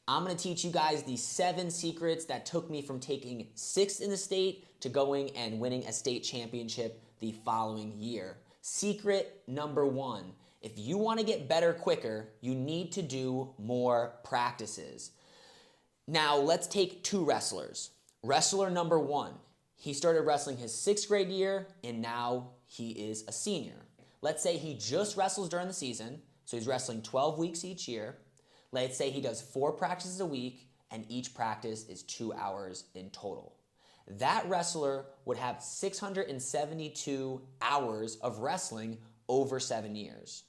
I'm going to teach you guys the 7 secrets that took me from taking 6th in the state to going and winning a state championship the following year. Secret number 1, if you want to get better quicker, you need to do more practices. Now let's take 2 wrestlers. Wrestler number 1, he started wrestling his 6th grade year and now he is a senior. Let's say he just wrestles during the season, so he's wrestling 12 weeks each year. Let's say he does 4 practices a week and each practice is 2 hours in total. That wrestler would have 672 hours of wrestling over 7 years.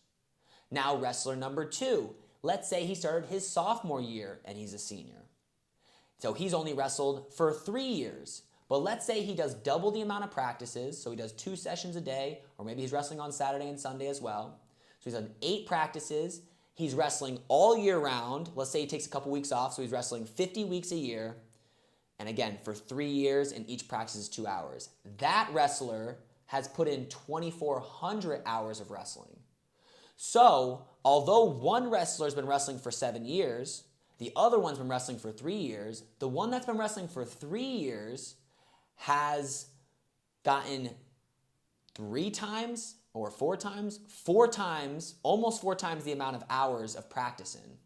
Now wrestler number 2, let's say he started his sophomore year and he's a senior. So he's only wrestled for 3 years. But let's say he does double the amount of practices, so he does 2 sessions a day, or maybe he's wrestling on Saturday and Sunday as well. So he's done 8 practices. He's wrestling all year round. Let's say he takes a couple weeks off, so he's wrestling 50 weeks a year. And again, for 3 years, and each practice is 2 hours. That wrestler has put in 2,400 hours of wrestling. So, although one wrestler's been wrestling for 7 years, the other one's been wrestling for 3 years, the one that's been wrestling for 3 years has gotten 3 times or 4 times, almost 4 times the amount of hours of practice in.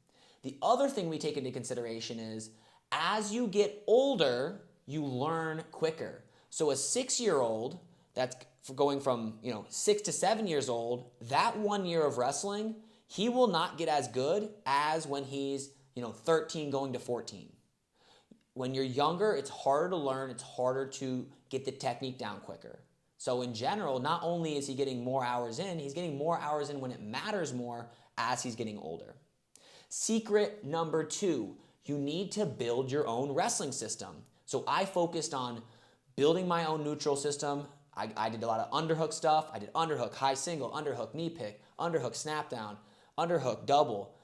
The other thing we take into consideration is as you get older, you learn quicker. So a 6-year-old that's going from 6 to 7 years old, that 1 year of wrestling, he will not get as good as when he's 13 going to 14. When you're younger, it's harder to learn, it's harder to get the technique down quicker. So in general, not only is he getting more hours in, he's getting more hours in when it matters more as he's getting older. Secret number 2, you need to build your own wrestling system. So I focused on building my own neutral system. I did a lot of underhook stuff. I did underhook, high single, underhook, knee pick, underhook, snap down, underhook, double.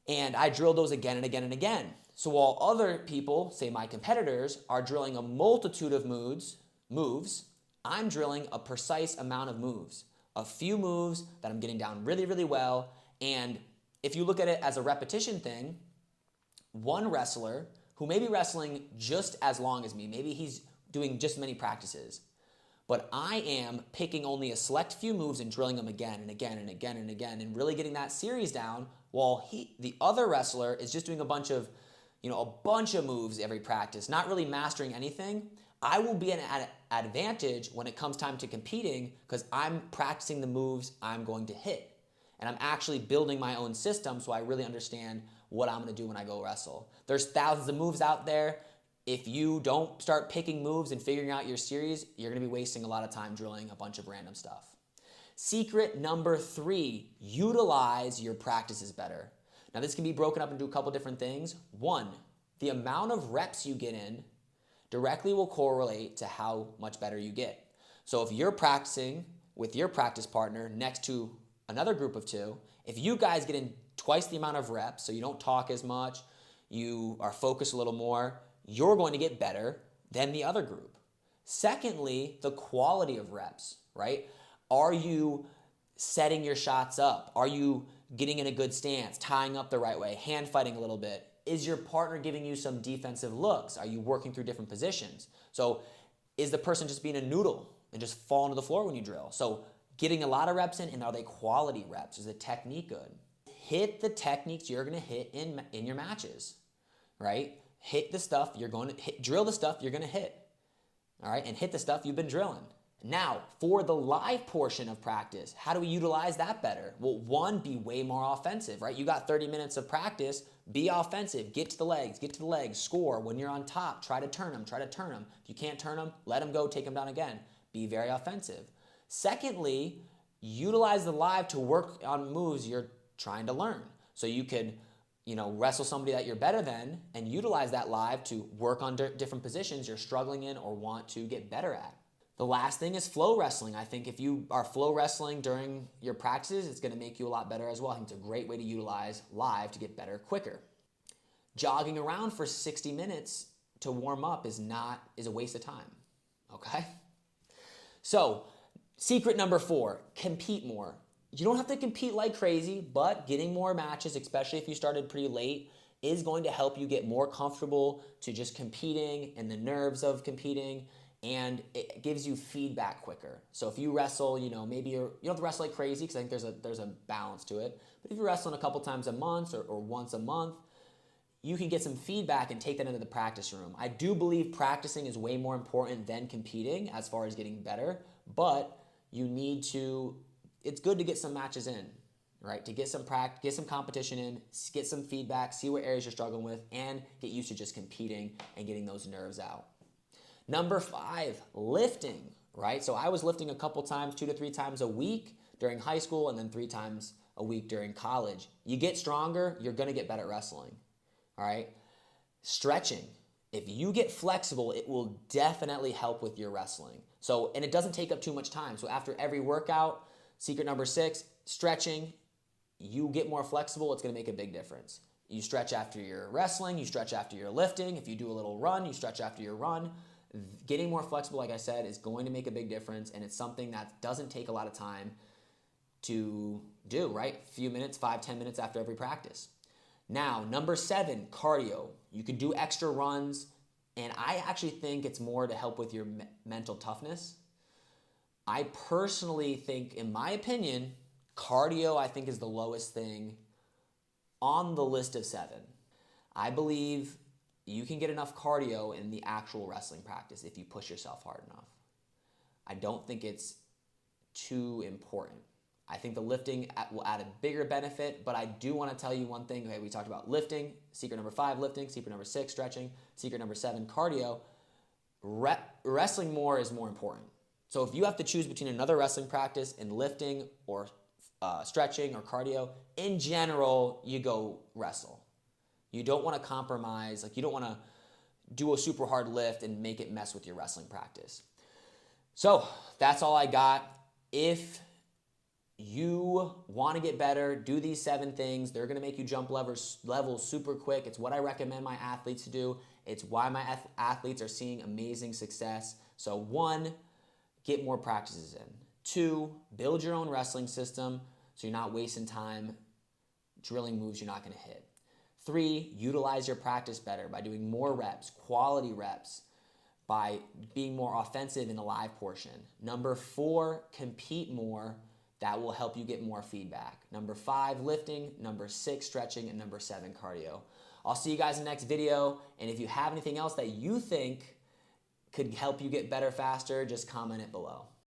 And I drilled those again and again and again. So while other people, say my competitors, are drilling a multitude of moves, I'm drilling a precise amount of moves. A few moves that I'm getting down really, really well. And if you look at it as a repetition thing, one wrestler who may be wrestling just as long as me, maybe he's doing just as many practices, but I am picking only a select few moves and drilling them again and again and again and again and really getting that series down, while the other wrestler is just doing a bunch of moves every practice, not really mastering anything. I will be at an advantage when it comes time to competing because I'm practicing the moves I'm going to hit. And I'm actually building my own system so I really understand what I'm going to do when I go wrestle. There's thousands of moves out there. If you don't start picking moves and figuring out your series, you're going to be wasting a lot of time drilling a bunch of random stuff. Secret number 3, utilize your practices better. Now this can be broken up into a couple different things. 1, the amount of reps you get in directly will correlate to how much better you get. So if you're practicing with your practice partner next to another group of 2, if you guys get in twice the amount of reps, so you don't talk as much, you are focused a little more, you're going to get better than the other group. Secondly, the quality of reps, right? Are you setting your shots up? Are you getting in a good stance, tying up the right way, hand fighting a little bit? Is your partner giving you some defensive looks? Are you working through different positions? So is the person just being a noodle and just falling to the floor when you drill? So getting a lot of reps in, and are they quality reps? Is the technique good? Hit the techniques you're going to hit in your matches, right? Hit the stuff you're going to hit, drill the stuff you're going to hit, all right? And hit the stuff you've been drilling. Now, for the live portion of practice, how do we utilize that better? Well, 1, be way more offensive, right? You got 30 minutes of practice, be offensive, get to the legs, score. When you're on top, try to turn them. If you can't turn them, let them go, take them down again. Be very offensive. Secondly, utilize the live to work on moves you're trying to learn. So you could wrestle somebody that you're better than and utilize that live to work on different positions you're struggling in or want to get better at. The last thing is flow wrestling. I think if you are flow wrestling during your practices, it's going to make you a lot better as well. I think it's a great way to utilize live to get better quicker. Jogging around for 60 minutes to warm up is a waste of time, okay? So, secret number 4, compete more. You don't have to compete like crazy, but getting more matches, especially if you started pretty late, is going to help you get more comfortable to just competing and the nerves of competing, and it gives you feedback quicker. So if you wrestle, maybe you don't have to wrestle like crazy, because I think there's a balance to it. But if you're wrestling a couple times a month or once a month, you can get some feedback and take that into the practice room. I do believe practicing is way more important than competing as far as getting better, but it's good to get some matches in, right? To get some practice, get some competition in, get some feedback, see what areas you're struggling with, and get used to just competing and getting those nerves out. Number 5, lifting, right? So I was lifting a couple times, 2 to 3 times a week during high school, and then 3 times a week during college. You get stronger, you're gonna get better at wrestling, all right? Stretching. If you get flexible, it will definitely help with your wrestling. So, and it doesn't take up too much time. So after every workout, secret number 6, stretching, you get more flexible, it's gonna make a big difference. You stretch after your wrestling, you stretch after your lifting. If you do a little run, you stretch after your run. Getting more flexible, like I said, is going to make a big difference, and it's something that doesn't take a lot of time to do, right? A few minutes, 5-10 minutes after every practice. Now, number 7, cardio. You can do extra runs, and I actually think it's more to help with your mental toughness. I personally think, in my opinion, cardio I think is the lowest thing on the list of 7. I believe you can get enough cardio in the actual wrestling practice if you push yourself hard enough. I don't think it's too important. I think the lifting will add a bigger benefit, but I do want to tell you one thing. Okay, we talked about lifting, secret number 5, lifting, secret number 6, stretching, secret number 7, cardio. Wrestling more is more important. So if you have to choose between another wrestling practice and lifting or stretching or cardio, in general, you go wrestle. You don't want to compromise, you don't want to do a super hard lift and make it mess with your wrestling practice. So that's all I got. If you want to get better, do these 7 things. They're going to make you jump levels super quick. It's what I recommend my athletes to do. It's why my athletes are seeing amazing success. So 1, get more practices in. 2, build your own wrestling system so you're not wasting time drilling moves you're not going to hit. 3, utilize your practice better by doing more reps, quality reps, by being more offensive in the live portion. Number 4, compete more. That will help you get more feedback. Number 5, lifting. Number 6, stretching. And number 7, cardio. I'll see you guys in the next video. And if you have anything else that you think could help you get better faster, just comment it below.